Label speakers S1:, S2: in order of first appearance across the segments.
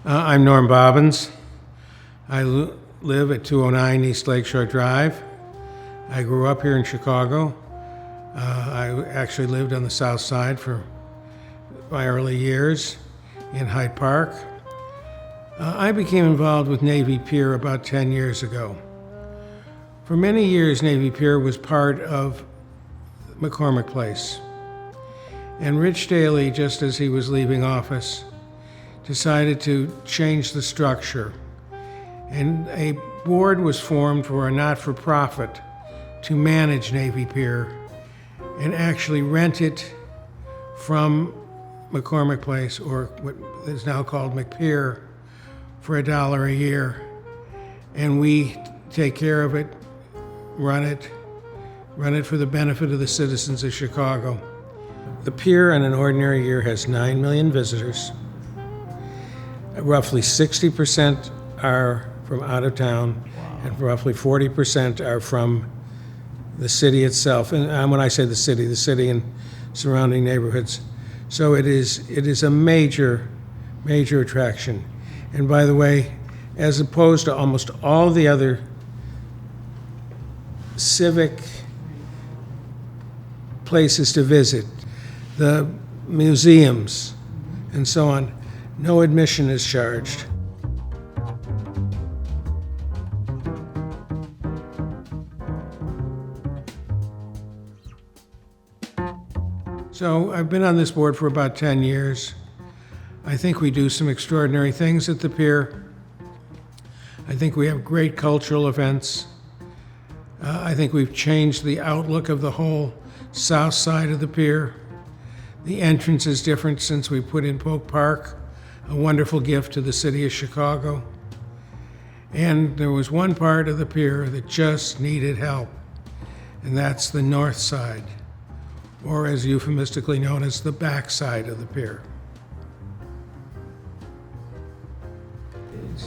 S1: I'm Norm Bobins. I live at 209 East Lakeshore Drive. I grew up here in Chicago. I actually lived on the south side for my early years in Hyde Park. I became involved with Navy Pier about 10 years ago. For many years, Navy Pier was part of McCormick Place. And Rich Daley, just as he was leaving office, decided to change the structure. And a board was formed for a not-for-profit to manage Navy Pier and actually rent it from McCormick Place, or what is now called McPier, for $1 a year. And we take care of it, run it for the benefit of the citizens of Chicago. The pier in an ordinary year has 9 million visitors. Roughly 60% are from out of town, and roughly 40% are from the city itself. And when I say the city and surrounding neighborhoods. So it is a major attraction. And by the way, as opposed to almost all the other civic places to visit, the museums and so on, no admission is charged. So I've been on this board for about 10 years. I think we do some extraordinary things at the pier. I think we have great cultural events. I think we've changed the outlook of the whole south side of the pier. The entrance is different since we put in Polk Park, a wonderful gift to the city of Chicago. And there was one part of the pier that just needed help, and that's the north side, or as euphemistically known as the back side of the pier.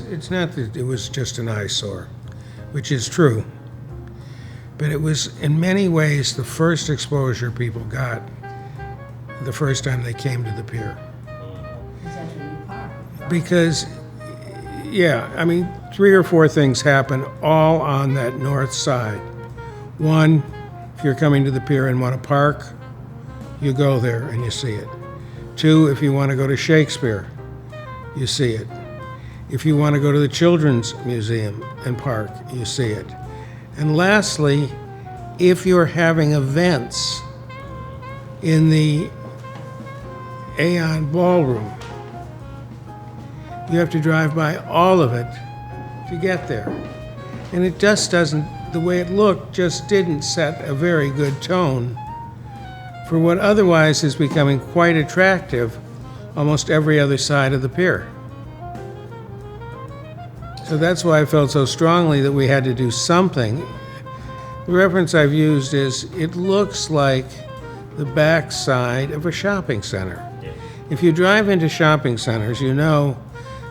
S1: It's not that it was just an eyesore, which is true, but it was in many ways the first exposure people got the first time they came to the pier. Because, I mean, 3 or 4 things happen all on that north side. One, if you're coming to the pier and want to park, you go there and you see it. 2, if you want to go to Shakespeare, you see it. If you want to go to the Children's Museum and park, you see it. And lastly, if you're having events in the Aeon Ballroom, you have to drive by all of it to get there. And it just doesn't, the way it looked just didn't set a very good tone for what otherwise is becoming quite attractive almost every other side of the pier. So that's why I felt so strongly that we had to do something. The reference I've used is, it looks like the back side of a shopping center. If you drive into shopping centers, you know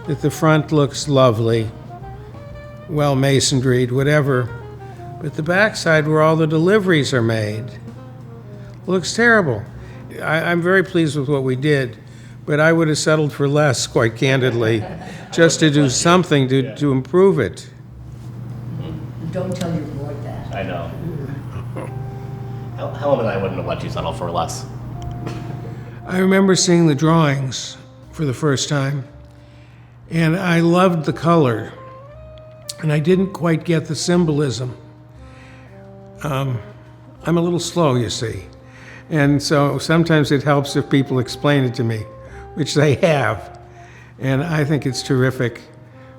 S1: that the front looks lovely, well masonried, whatever, but the back side where all the deliveries are made looks terrible. I'm very pleased with what we did, but I would have settled for less, quite candidly, just to do something to improve it.
S2: Don't tell your board that.
S3: I know. Helen and I wouldn't have let you settle for less.
S1: I remember seeing the drawings for the first time, and I loved the color, and I didn't quite get the symbolism. I'm a little slow, you see, and so sometimes it helps if people explain it to me, which they have, and I think it's terrific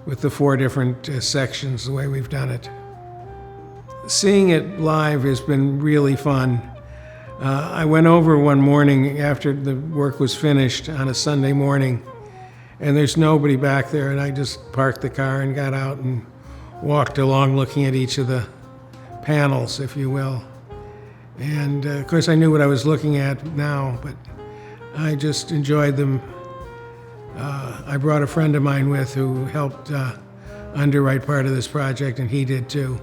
S1: with the 4 different sections, the way we've done it. Seeing it live has been really fun. I went over one morning after the work was finished on a Sunday morning, and there's nobody back there, and I just parked the car and got out and walked along looking at each of the panels, if you will. And of course I knew what I was looking at now, but I just enjoyed them. I brought a friend of mine with who helped underwrite part of this project, and he did too.